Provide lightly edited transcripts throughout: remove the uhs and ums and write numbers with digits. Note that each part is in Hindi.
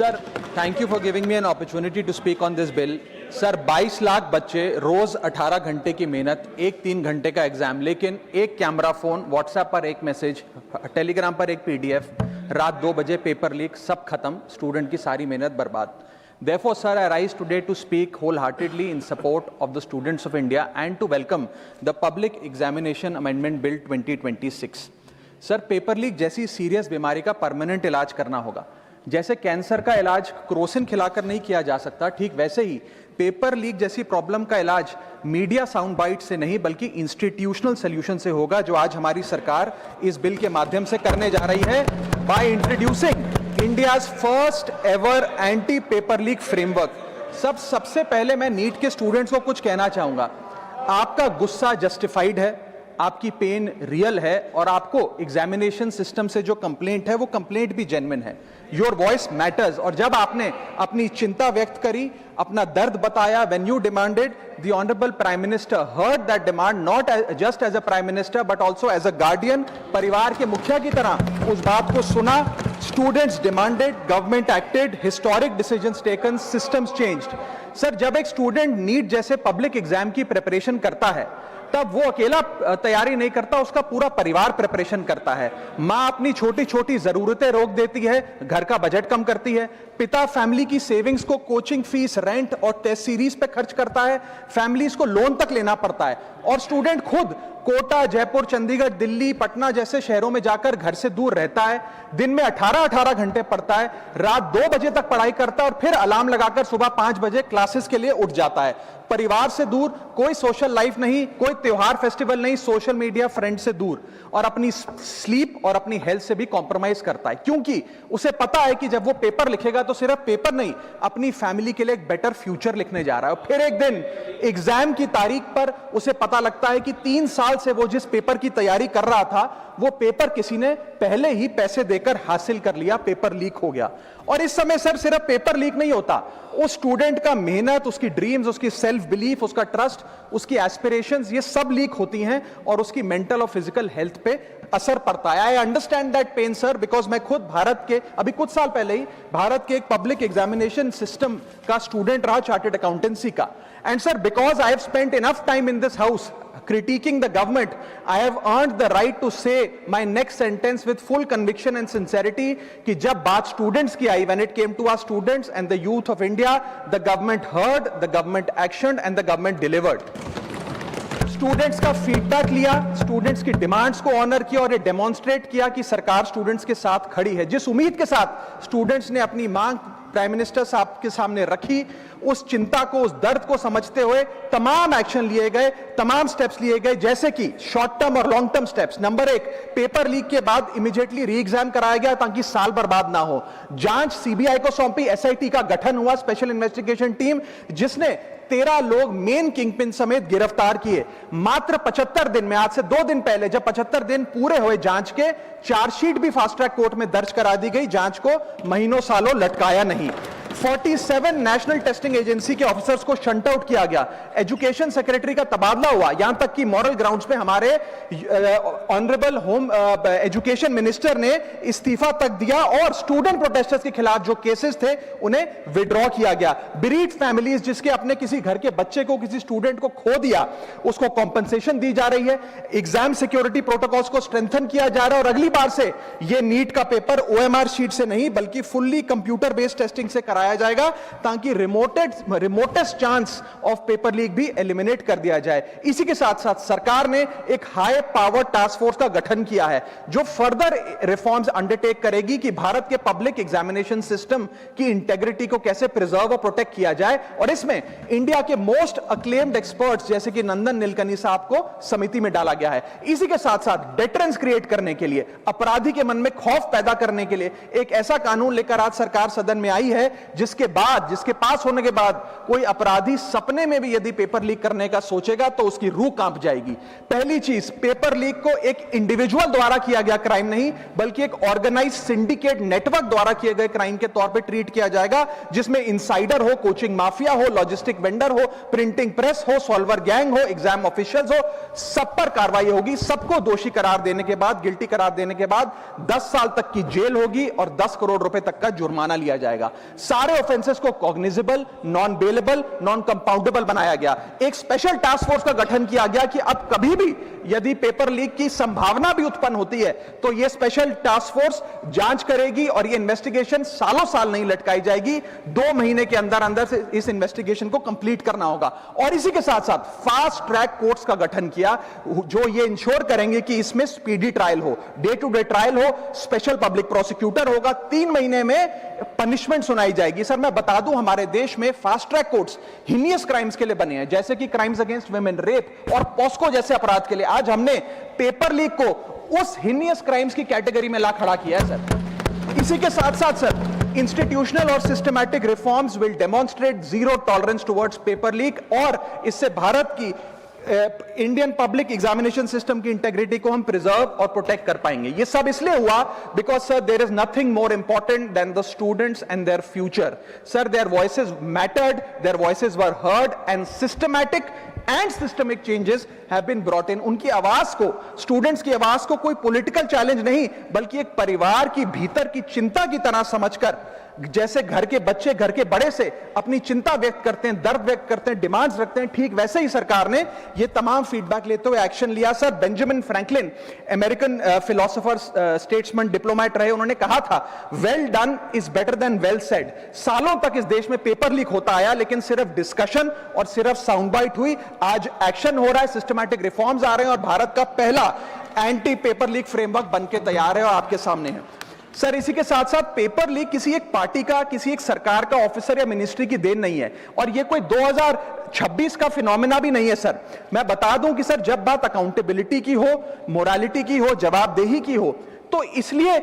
Sir, thank you for giving me an opportunity to speak on this bill. Sir, 22 lakh बच्चे, रोज 18 घंटे की मेहनत, एक 3 घंटे का एग्जाम, लेकिन एक कैमरा फोन, व्हाट्सएप पर एक मैसेज, टेलीग्राम पर एक पीडीएफ, रात 2 बजे पेपर लीक, सब खत्म, स्टूडेंट की सारी मेहनत बर्बाद। Therefore, sir, I rise today to speak wholeheartedly in support of the students of India and to welcome the Public Examination Amendment Bill 2026. Sir, paper leak जैसी सीरियस बीमारी का परमानेंट इलाज करना होगा। जैसे कैंसर का इलाज क्रोसिन खिलाकर नहीं किया जा सकता, ठीक वैसे ही पेपर लीक जैसी प्रॉब्लम का इलाज मीडिया साउंड बाइट से नहीं बल्कि इंस्टीट्यूशनल सॉल्यूशन से होगा, जो आज हमारी सरकार इस बिल के माध्यम से करने जा रही है by introducing India's first ever anti paper leak framework. सबसे पहले मैं नीट के स्टूडेंट्स को कुछ कहना चाहूंगा। आपका गुस्सा जस्टिफाइड है, आपकी पेन रियल है और आपको एग्जामिनेशन सिस्टम से जो कंप्लेंट है वो कंप्लेंट भी जेन्युइन है। Your voice matters. और जब आपने अपनी चिंता व्यक्त करी, अपना दर्द बताया, when you demanded, the honourable prime minister heard that demand, not just as a prime minister but also as a guardian, परिवार के मुखिया की तरह उस बात को सुना। Students demanded, government acted, historic decisions taken, systems changed. Sir, जब एक स्टूडेंट नीट जैसे पब्लिक एग्जाम की प्रिपरेशन करता है तब वो अकेला तैयारी नहीं करता, उसका पूरा परिवार प्रिपरेशन करता है। माँ अपनी छोटी छोटी जरूरतें रोक देती है, घर का बजट कम करती है, पिता फैमिली की सेविंग्स को कोचिंग फीस, रेंट और टेस्ट सीरीज पे खर्च करता है, फैमिलीज को लोन तक लेना पड़ता है, और स्टूडेंट खुद कोटा, जयपुर, चंडीगढ़, दिल्ली, पटना जैसे शहरों में जाकर घर से दूर रहता है, दिन में 18-18 घंटे पढ़ता है, रात 2 बजे तक पढ़ाई करता है और फिर अलार्म लगाकर सुबह 5 बजे क्लासेस के लिए उठ जाता है। परिवार से दूर, कोई सोशल लाइफ नहीं, कोई त्योहार फेस्टिवल नहीं, सोशल मीडिया, फ्रेंड से दूर, और अपनी स्लीप और अपनी हेल्थ से भी कॉम्प्रोमाइज करता है, क्योंकि उसे पता है कि जब वो पेपर लिखेगा तो सिर्फ पेपर नहीं, अपनी फैमिली के लिए एक बेटर फ्यूचर लिखने जा रहा है। और फिर एक दिन एग्जाम की तारीख पर उसे पता लगता है कि 3 साल से वो जिस पेपर की तैयारी कर रहा था वो पेपर किसी ने पहले ही पैसे देकर हासिल कर लिया, पेपर लीक हो गया। और इस समय सर सिर्फ पेपर लीक नहीं होता, उस स्टूडेंट का मेहनत, उसकी ड्रीम्स, उसकी सेल्फ बिलीफ, उसका ट्रस्ट, उसकी एस्पिरेशंस, ये सब लीक होती हैं और उसकी मेंटल और फिजिकल हेल्थ पे असर पड़ता है। I understand that pain sir, because मैं खुद भारत के अभी कुछ साल पहले ही भारत के एक पब्लिक एग्जामिनेशन सिस्टम का स्टूडेंट रहा, चार्टर्ड अकाउंटेंसी का। And sir, because I have spent enough time in this house critiquing the government, I have earned the right to say my next sentence with full conviction and sincerity कि जब बात students की आई, when it came to our students and the youth of India, the government heard, the government actioned and the government delivered. Students का फीडबैक लिया, स्टूडेंट्स की डिमांड्स को ऑनर किया और ये डेमोन्स्ट्रेट किया कि सरकार स्टूडेंट्स के साथ खड़ी है। जिस उम्मीद के साथ स्टूडेंट्स ने अपनी मांग प्राइम मिनिस्टर साहब के सामने रखी, उस चिंता को, उस दर्द को समझते हुए तमाम एक्शन लिए गए, तमाम स्टेप्स लिए गए, जैसे कि शॉर्ट टर्म और long term steps. Number 1, paper leak के बाद इमीडिएटली री एग्जाम कराया गया ताकि साल बर्बाद ना हो। जांच सीबीआई को सौंपी, एसआईटी का गठन हुआ, स्पेशल इन्वेस्टिगेशन टीम, जिसने 13 लोग मेन किंगपिन समेत गिरफ्तार किए। मात्र 75 दिन में, आज से 2 दिन पहले जब 75 दिन पूरे हुए जांच के, चार्जशीट भी फास्ट ट्रैक कोर्ट में दर्ज करा दी गई, जांच को महीनों सालों लटकाया नहीं। 47 नेशनल टेस्टिंग एजेंसी के ऑफिसर्स को शंट आउट किया गया, एजुकेशन सेक्रेटरी का तबादला हुआ, यहां तक कि मॉरल ग्राउंड्स पे हमारे ऑनरेबल होम एजुकेशन मिनिस्टर ने इस्तीफा तक दिया और स्टूडेंट प्रोटेस्टर्स के खिलाफ जो केसेस थे उन्हें विड्रॉ किया गया। बीरीड फैमिलीज जिसके अपने किसी घर के बच्चे को, किसी स्टूडेंट को खो दिया, उसको कॉम्पनसेशन दी जा रही है। एग्जाम सिक्योरिटी प्रोटोकॉल्स को स्ट्रेंथन किया जा रहा है और अगली बार से यह नीट का पेपर ओएमआर शीट से नहीं बल्कि फुल्ली कंप्यूटर बेस्ड टेस्टिंग से कराया जाएगा ताकि remotest chance of paper leak भी एलिमिनेट कर दिया जाए। इसी के साथ साथ सरकार ने एक हाई पावर टास्क फोर्स का गठन किया है जो फर्दर रिफॉर्म्स अंडरटेक करेगी कि भारत के पब्लिक एग्जामिनेशन सिस्टम की इंटेग्रिटी को कैसे प्रिजर्व और प्रोटेक्ट किया जाए, और इसमें इंडिया के मोस्ट अक्लेम्ड एक्सपर्ट्स जैसे कि नंदन नीलकनी साहब को समिति में डाला गया है। इसी के साथ साथ डेटरेंस क्रिएट करने के लिए, अपराधी के मन में खौफ पैदा करने के लिए एक ऐसा कानून लेकर आज सरकार सदन में आई है जिसके पास होने के बाद कोई अपराधी सपने में भी यदि पेपर लीक करने का सोचेगा तो उसकी रूह कांप जाएगी। पहली चीज, पेपर लीक को एक इंडिविजुअल द्वारा किया गया क्राइम नहीं, बल्कि एक ऑर्गेनाइज्ड सिंडिकेट नेटवर्क द्वारा किए गए क्राइम के तौर पे ट्रीट किया जाएगा, जिसमें इनसाइडर हो, कोचिंग माफिया हो, लॉजिस्टिक वेंडर हो, प्रिंटिंग प्रेस हो, सॉल्वर गैंग हो, एग्जाम ऑफिशियल्स हो, सब पर कार्रवाई होगी। सबको दोषी करार देने के बाद, गिल्टी करार देने के बाद 10 साल तक की जेल होगी और 10 करोड़ रुपए तक का जुर्माना लिया जाएगा। सारे ऑफेंसेस को cognizable, non bailable, non compoundable बनाया गया। एक स्पेशल टास्क फोर्स का गठन किया गया कि अब कभी भी यदि पेपर लीक की संभावना भी उत्पन्न होती है तो यह स्पेशल टास्क फोर्स जांच करेगी और यह इन्वेस्टिगेशन सालों साल नहीं लटकाई जाएगी। 2 महीने के अंदर अंदर से इस इन्वेस्टिगेशन को कंप्लीट करना होगा। और इसी के साथ साथ फास्ट ट्रैक कोर्ट्स का गठन किया, जो ये इंश्योर करेंगे कि इसमें स्पीडी ट्रायल हो, डे टू डे ट्रायल हो, स्पेशल पब्लिक प्रोसिक्यूटर होगा, 3 महीने में पनिशमेंट सुनाई जाएगी। सर मैं बता दूं, हमारे देश में fast track courts heinous crimes के लिए बने हैं, जैसे कि क्राइम्स अगेंस्ट वुमेन, रेप और पॉस्को जैसे अपराध के लिए। आज हमने पेपर लीक को उस हिनियस क्राइम्स की कैटेगरी में ला खड़ा किया है सर। इसी के साथ साथ सर, इंस्टीट्यूशनल और systematic reforms will demonstrate zero tolerance towards paper leak, और इससे भारत की इंडियन पब्लिक एग्जामिनेशन सिस्टम की इंटेग्रिटी को हम प्रिजर्व और प्रोटेक्ट कर पाएंगे। ये सब इसलिए हुआ because sir there is nothing more important than the students and their future. Sir their voices mattered, their voices were heard and systematic and systemic changes have been brought in. उनकी आवाज को, स्टूडेंट्स की आवाज को कोई पॉलिटिकल चैलेंज नहीं, बल्कि एक परिवार की भीतर की चिंता की तरह समझकर, जैसे घर के बच्चे घर के बड़े से अपनी चिंता व्यक्त करते हैं, दर्द व्यक्त करते हैं, डिमांड्स रखते हैं, ठीक वैसे ही सरकार ने ये तमाम फीडबैक लेते हुए एक्शन लिया। Sir Benjamin Franklin, American philosopher, statesman, diplomat रहे, उन्होंने कहा था, well done is better than well said. सालों तक इस देश में पेपर लीक होता आया, लेकिन सिर्फ डिस्कशन और सिर्फ साउंड बाइट हुई। आज एक्शन हो रहा है, सिस्टमैटिक रिफॉर्म्स आ रहे हैं और भारत का पहला एंटी पेपर लीक फ्रेमवर्क बनके तैयार है और आपके सामने है। सर इसी के साथ साथ पेपर लीक किसी एक पार्टी का, किसी एक सरकार का ऑफिसर या मिनिस्ट्री की देन नहीं है, और ये कोई 2026 का फिनोमेना भी नहीं है। सर मैं बता दूं कि सर जब बात अकाउंटेबिलिटी की हो, मोरालिटी की हो, जवाबदेही की हो, तो इसलिए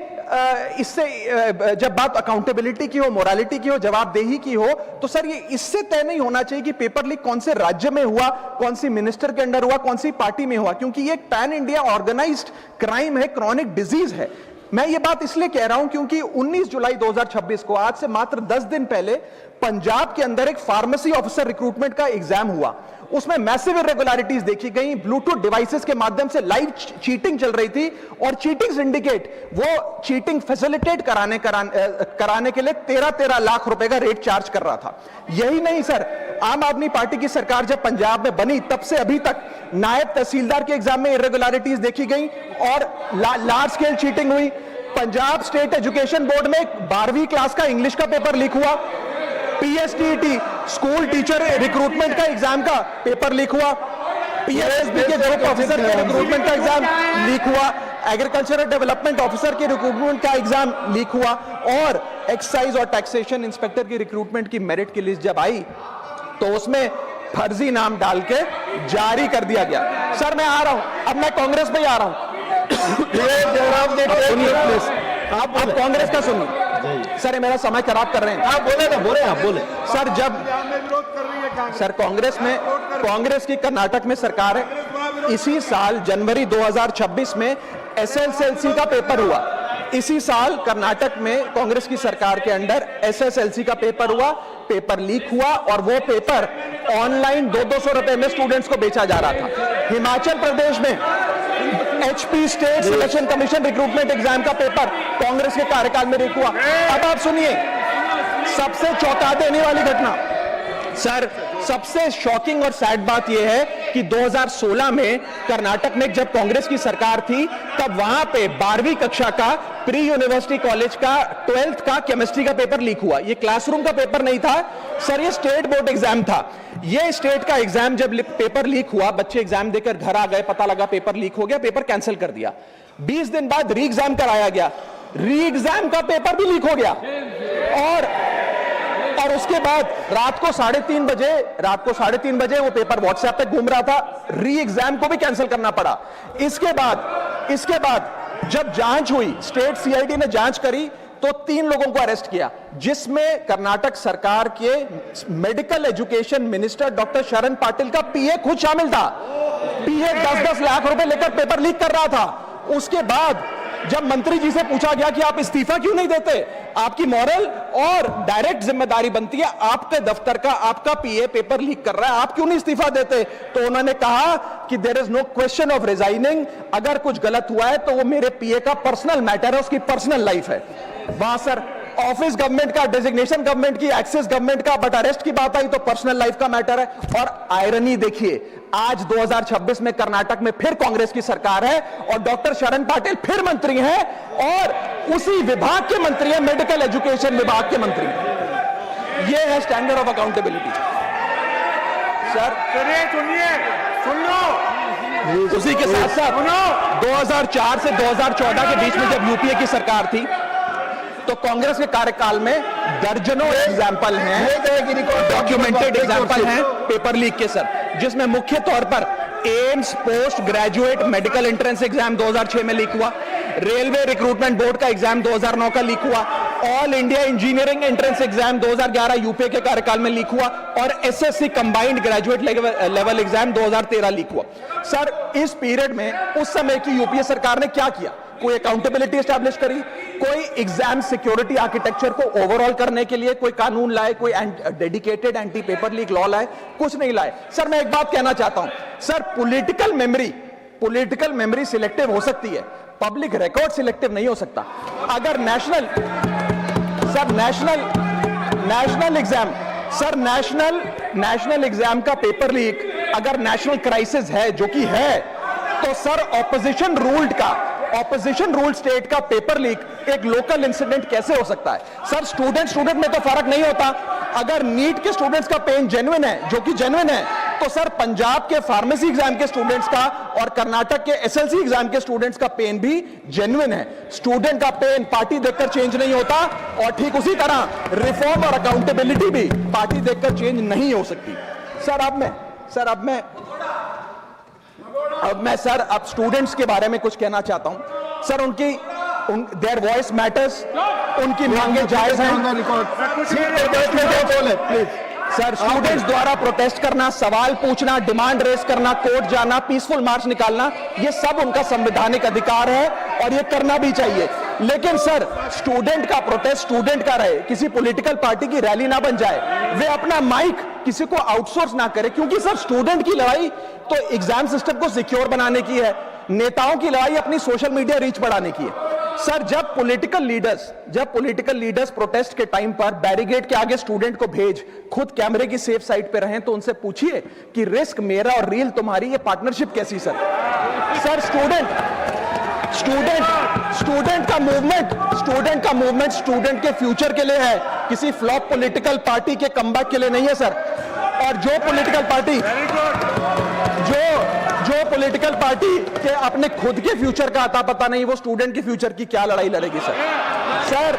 इससे जब बात अकाउंटेबिलिटी की हो, मोरालिटी की हो, जवाबदेही की हो, तो सर ये इससे तय नहीं होना चाहिए कि पेपर लीक कौन से राज्य में हुआ, कौन सी मिनिस्टर के अंडर हुआ, कौन सी पार्टी में हुआ, क्योंकि ये एक पैन इंडिया ऑर्गेनाइज्ड क्राइम है, क्रॉनिक डिजीज है। मैं ये बात इसलिए कह रहा हूं क्योंकि 19 जुलाई 2026 को, आज से मात्र 10 दिन पहले, पंजाब के अंदर एक फार्मेसी ऑफिसर रिक्रूटमेंट का एग्जाम हुआ। उसमें मैसिव इरेगुलरिटीज देखी गई, ब्लूटूथ डिवाइसेस के माध्यम से लाइव चीटिंग चल रही थी, और चीटिंग सिंडिकेट वो चीटिंग फैसिलिटेट कराने के लिए 13 लाख रुपए का रेट चार्ज कर रहा था। यही नहीं सर, आम आदमी पार्टी की सरकार जब पंजाब में बनी तब से अभी तक नायब तहसीलदार के एग्जाम में इरेगुलरिटीज देखी गई और लार्ज स्केल चीटिंग हुई। पंजाब स्टेट एजुकेशन बोर्ड में 12वीं क्लास का इंग्लिश का पेपर लीक हुआ, पीएसटीटी स्कूल टीचर रिक्रूटमेंट का एग्जाम का पेपर लीक हुआ, पीएसएसबी के ग्रुप ऑफिसर के रिक्रूटमेंट का एग्जाम लीक हुआ, एग्रीकल्चरल डेवलपमेंट ऑफिसर के रिक्रूटमेंट का एग्जाम लीक हुआ, और एक्साइज और टैक्सेशन इंस्पेक्टर की रिक्रूटमेंट की मेरिट की लिस्ट जब आई तो उसमें फर्जी नाम डाल के जारी कर दिया गया। सर मैं आ रहा हूं, अब मैं कांग्रेस में ही आ रहा हूं। आप कांग्रेस का सुनिए सर, ये मेरा समय खराब कर रहे हैं। आप बोले ना, बोले सर जब सर कांग्रेस की कर्नाटक में सरकार है, इसी साल जनवरी 2026 में एसएसएलसी का पेपर हुआ। इसी साल कर्नाटक में कांग्रेस की सरकार के अंडर एसएसएलसी का पेपर हुआ, पेपर लीक हुआ, और वो पेपर ऑनलाइन 200 रुपए में स्टूडेंट्स को बेचा जा रहा था। हिमाचल प्रदेश में HP state selection commission recruitment exam का पेपर कांग्रेस के कार्यकाल में लीक हुआ। अब आप सुनिए सबसे चौंका देने वाली घटना, सर सबसे शॉकिंग और सैड बात यह है कि 2016 में कर्नाटक में जब कांग्रेस की सरकार थी तब वहां पे 12वीं कक्षा का प्री यूनिवर्सिटी कॉलेज का 12th का केमिस्ट्री का पेपर लीक हुआ। ये क्लासरूम का पेपर नहीं था सर, ये स्टेट बोर्ड एग्जाम था। ये स्टेट का एग्जाम जब पेपर लीक हुआ, बच्चे एग्जाम देकर घर आ गए, पता लगा पेपर लीक हो गया, पेपर कैंसिल कर दिया। 20 दिन बाद री एग्जाम कराया गया, री एग्जाम का पेपर भी लीक हो गया, और उसके बाद रात को 3:30 बजे वो पेपर व्हाट्सएप पे घूम रहा था, री एग्जाम को भी कैंसिल करना पड़ा। इसके बाद जब जांच हुई, स्टेट सीआईडी ने जांच करी तो 3 लोगों को अरेस्ट किया, जिसमें कर्नाटक सरकार के मेडिकल एजुकेशन मिनिस्टर डॉक्टर शरण पाटिल का पीए खुद शामिल था। पीए 10-10 लाख रुपए लेकर पेपर लीक कर रहा था। उसके बाद जब मंत्री जी से पूछा गया कि आप इस्तीफा क्यों नहीं देते, आपकी मॉरल और डायरेक्ट जिम्मेदारी बनती है, आपके दफ्तर का आपका पीए पेपर लीक कर रहा है, आप क्यों नहीं इस्तीफा देते, तो उन्होंने कहा कि there is no question of resigning, अगर कुछ गलत हुआ है तो वो मेरे पीए का पर्सनल मैटर है, उसकी पर्सनल लाइफ है। वहां सर ऑफिस गवर्नमेंट का, डेजिग्नेशन गवर्नमेंट की, एक्सेस गवर्नमेंट का, बट अरेस्ट की बात आई तो पर्सनल लाइफ का मैटर है। और आयरनी देखिए, आज 2026 में कर्नाटक में फिर कांग्रेस की सरकार है और डॉक्टर शरण पाटिल फिर मंत्री हैं और उसी विभाग के मंत्री हैं, मेडिकल एजुकेशन विभाग के मंत्री हैं। यह है स्टैंडर्ड ऑफ अकाउंटेबिलिटी। सर सुन लो, उसी के साथ साथ 2004 से 2014 के बीच में जब यूपीए की सरकार थी तो कांग्रेस के कार्यकाल में दर्जनों एग्जाम्पल हैं, डॉक्यूमेंटेड एग्जाम्पल हैं पेपर लीक के सर, जिसमें मुख्य तौर पर AIIMS post graduate medical entrance exam 2006 में लीक हुआ, रेलवे रिक्रूटमेंट बोर्ड का एग्जाम 2009 का लीक हुआ, all India engineering entrance exam 2011 UPA के कार्यकाल में लीक हुआ और SSC combined graduate level exam 2013 leak हुआ। सर इस पीरियड में उस समय की यूपीए सरकार ने क्या किया? कोई अकाउंटेबिलिटी एस्टैब्लिश करी, कोई एग्जाम सिक्योरिटी आर्किटेक्चर को ओवरऑल करने के लिए कोई कानून लाए, कोई dedicated anti paper leak law लाए, कुछ नहीं लाए। सर मैं एक बात कहना चाहता हूं, सर पॉलिटिकल मेमोरी सिलेक्टिव हो सकती है, पब्लिक रिकॉर्ड सिलेक्टिव नहीं हो सकता। अगर नेशनल एग्जाम का पेपर लीक अगर नेशनल क्राइसिस है, जो कि है, तो सर ऑपोजिशन रूल्ड स्टेट का पेपर लीक एक लोकल इंसिडेंट कैसे हो सकता है? सर स्टूडेंट में तो फर्क नहीं होता। अगर नीट के स्टूडेंट्स का पेन जेन्युइन है, जो कि जेन्युइन है, तो सर पंजाब के फार्मेसी एग्जाम के स्टूडेंट्स का और कर्नाटक के एसएलसी एग्जाम के स्टूडेंट्स का पेन भी जेन्युइन है। स्टूडेंट का पेन पार्टी देखकर चेंज नहीं होता और ठीक उसी तरह रिफॉर्म और अकाउंटेबिलिटी भी पार्टी देखकर चेंज नहीं हो सकती। अब मैं स्टूडेंट्स के बारे में कुछ कहना चाहता हूं। सर देयर वॉइस मैटर्स, उनकी मांगे जायज हैं। सर स्टूडेंट्स द्वारा प्रोटेस्ट करना, सवाल पूछना, डिमांड रेस करना, कोर्ट जाना, पीसफुल मार्च निकालना, ये सब उनका संवैधानिक अधिकार है और ये करना भी चाहिए। लेकिन सर स्टूडेंट का प्रोटेस्ट स्टूडेंट का रहे, किसी पॉलिटिकल पार्टी की रैली ना बन जाए, वे अपना माइक किसी को आउटसोर्स ना करे, क्योंकि सर स्टूडेंट की लड़ाई तो एग्जाम सिस्टम को सिक्योर बनाने की है, नेताओं की लड़ाई अपनी सोशल मीडिया रीच बढ़ाने की है। सर जब पॉलिटिकल लीडर्स प्रोटेस्ट के टाइम पर बैरिकेड के आगे स्टूडेंट को भेज खुद कैमरे की सेफ साइड पे रहें, तो उनसे पूछिए कि रिस्क मेरा और रील तुम्हारी, ये पार्टनरशिप कैसी? सर स्टूडेंट का मूवमेंट स्टूडेंट के फ्यूचर के लिए है, किसी फ्लॉप पॉलिटिकल पार्टी के कमबैक के लिए नहीं है सर। और जो पॉलिटिकल पार्टी के अपने खुद के फ्यूचर का आता पता नहीं, वो स्टूडेंट के फ्यूचर की क्या लड़ाई लड़ेगी? सर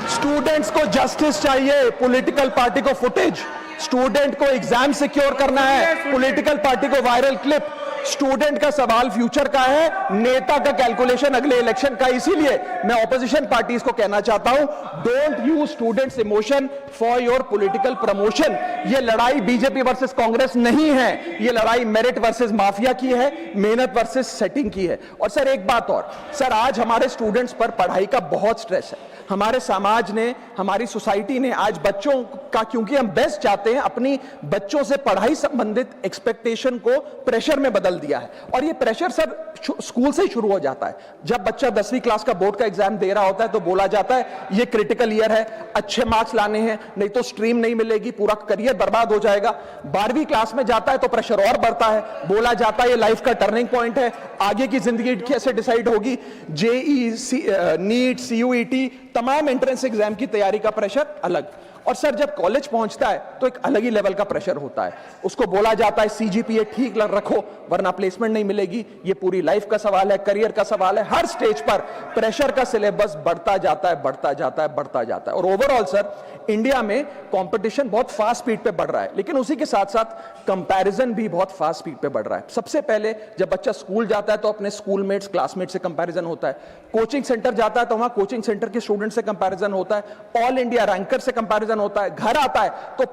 स्टूडेंट्स को जस्टिस चाहिए, पॉलिटिकल पार्टी को फुटेज। स्टूडेंट को एग्जाम सिक्योर करना है, पॉलिटिकल पार्टी को वायरल क्लिप। स्टूडेंट का सवाल फ्यूचर का है, नेता का कैलकुलेशन अगले इलेक्शन का। इसीलिए मैं ऑपोजिशन पार्टीज को कहना चाहता हूं, don't use students emotion for your political promotion. ये लड़ाई बीजेपी वर्सेस कांग्रेस नहीं है, ये लड़ाई मेरिट वर्सेस माफिया की है, मेहनत वर्सेस सेटिंग की है। और सर एक बात और, सर आज हमारे स्टूडेंट्स पर पढ़ाई का बहुत स्ट्रेस है। हमारे समाज ने, हमारी सोसाइटी ने आज बच्चों का, क्योंकि हम बेस्ट चाहते हैं, अपनी बच्चों से पढ़ाई संबंधित एक्सपेक्टेशन को प्रेशर में बदल दिया है। और ये प्रेशर सर स्कूल से ही शुरू हो जाता है। जब बच्चा 10वीं क्लास का बोर्ड का एग्जाम दे रहा होता है तो बोला जाता है ये क्रिटिकल ईयर है, अच्छे मार्क्स लाने हैं, नहीं तो स्ट्रीम नहीं मिलेगी, पूरा करियर बर्बाद हो जाएगा। 12वीं क्लास में जाता है तो प्रेशर और बढ़ता है, बोला जाता है ये लाइफ का टर्निंग पॉइंट है, आगे की जिंदगी कैसे डिसाइड होगी, जेई, नीट, CUET, तमाम एंट्रेंस एग्जाम की तैयारी का प्रेशर अलग, और सर जब कॉलेज पहुंचता है तो एक अलग ही लेवल का प्रेशर होता है। उसको बोला जाता है सीजीपीए ठीक रखो वरना प्लेसमेंट नहीं मिलेगी। ये पूरी लाइफ का सवाल है, करियर का सवाल है। हर स्टेज पर प्रेशर का सिलेबस बढ़ता जाता है, बढ़ता जाता है, बढ़ता जाता है। और ओवरऑल सर इंडिया में कंपटीशन बहुत फास्ट स्पीड पे बढ़ रहा है, लेकिन उसी के साथ साथ कंपैरिजन भी बहुत फास्ट स्पीड पे बढ़ रहा है। सबसे पहले जब बच्चा स्कूल जाता है तो अपने स्कूलमेट्स, क्लासमेट से कंपैरिजन होता है। कोचिंग सेंटर जाता है तो वहां कोचिंग सेंटर के स्टूडेंट से कंपैरिजन होता है। ऑल इंडिया रैंकर से कंपैरिजन होता है। घर आता है तो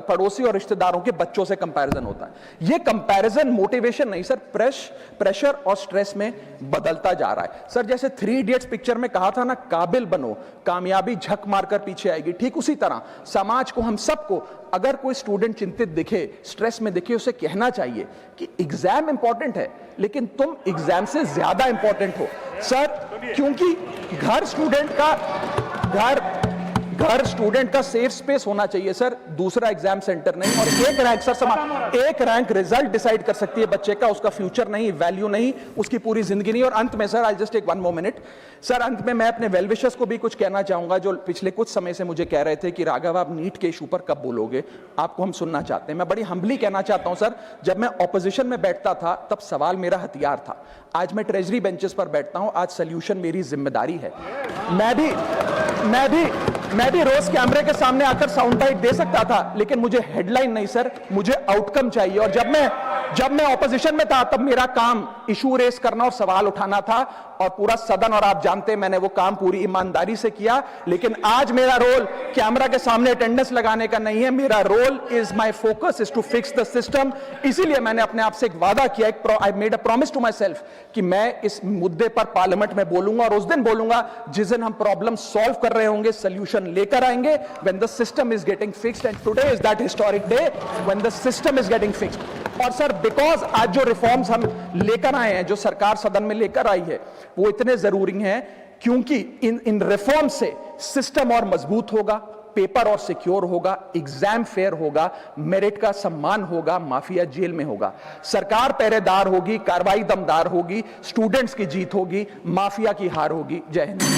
पड़ोसी और रिश्तेदारों के बच्चों से कंपैरिजन होता है। ये कंपैरिजन मोटिवेशन नहीं सर, प्रेशर और स्ट्रेस में बदलता जा रहा है। सर जैसे 3 इडियट्स पिक्चर में कहा था ना, काबिल बनो, कामयाबी झक मारकर पीछे आएगी, ठीक उसी तरह समाज को, हम सबको, अगर कोई स्टूडेंट चिंतित दिखे, स्ट्रेस में दिखे, उसे कहना चाहिए कि एग्जाम इंपॉर्टेंट है लेकिन तुम एग्जाम से ज्यादा इंपॉर्टेंट हो सर, क्योंकि घर स्टूडेंट का सेफ स्पेस होना चाहिए सर, दूसरा एग्जाम सेंटर नहीं। और एक रैंक सर, एक रैंक रिजल्ट डिसाइड कर सकती है बच्चे का, उसका फ्यूचर नहीं, वैल्यू नहीं, उसकी पूरी जिंदगी नहीं। और अंत में sir, I just take 1 more minute sir, अंत में मैं अपने वेल विशर्स को भी कुछ कहना चाहूंगा जो पिछले कुछ समय से मुझे कह रहे थे कि राघव आप नीट के इशू पर कब बोलोगे, आपको हम सुनना चाहते हैं। मैं बड़ी हम्बली कहना चाहता हूं सर, जब मैं ऑपोजिशन में बैठता था तब सवाल मेरा हथियार था, आज मैं ट्रेजरी बेंचेस पर बैठता हूं, आज सोल्यूशन मेरी जिम्मेदारी है। मैं भी रोज कैमरे के सामने आकर साउंड बाइट दे सकता था, लेकिन मुझे हेडलाइन नहीं सर, मुझे आउटकम चाहिए। और जब मैं ऑपोजिशन में था तब मेरा काम इशू रेस करना और सवाल उठाना था, और पूरा सदन, और आप जानते हैं मैंने वो काम पूरी ईमानदारी से किया। लेकिन आज मेरा रोल कैमरा के सामने अटेंडेंस लगाने का नहीं है, मेरा role is, my focus is to fix the system. इसीलिए मैंने अपने आप से एक वादा किया, I made a promise to myself कि मैं इस मुद्दे पर पार्लियामेंट में बोलूंगा, और उस दिन बोलूंगा जिस दिन हम प्रॉब्लम सॉल्व कर रहे होंगे, सोल्यूशन लेकर आएंगे, when the system is getting fixed. And today is that historic day when the system is getting fixed. और सर बिकॉज आज जो रिफॉर्म्स हम लेकर आए हैं, जो सरकार सदन में लेकर आई है, वो इतने जरूरी हैं क्योंकि इन रिफॉर्म से सिस्टम और मजबूत होगा, पेपर और सिक्योर होगा, एग्जाम फेयर होगा, मेरिट का सम्मान होगा, माफिया जेल में होगा, सरकार पहरेदार होगी, कार्रवाई दमदार होगी, स्टूडेंट्स की जीत होगी, माफिया की हार होगी। जय हिंद।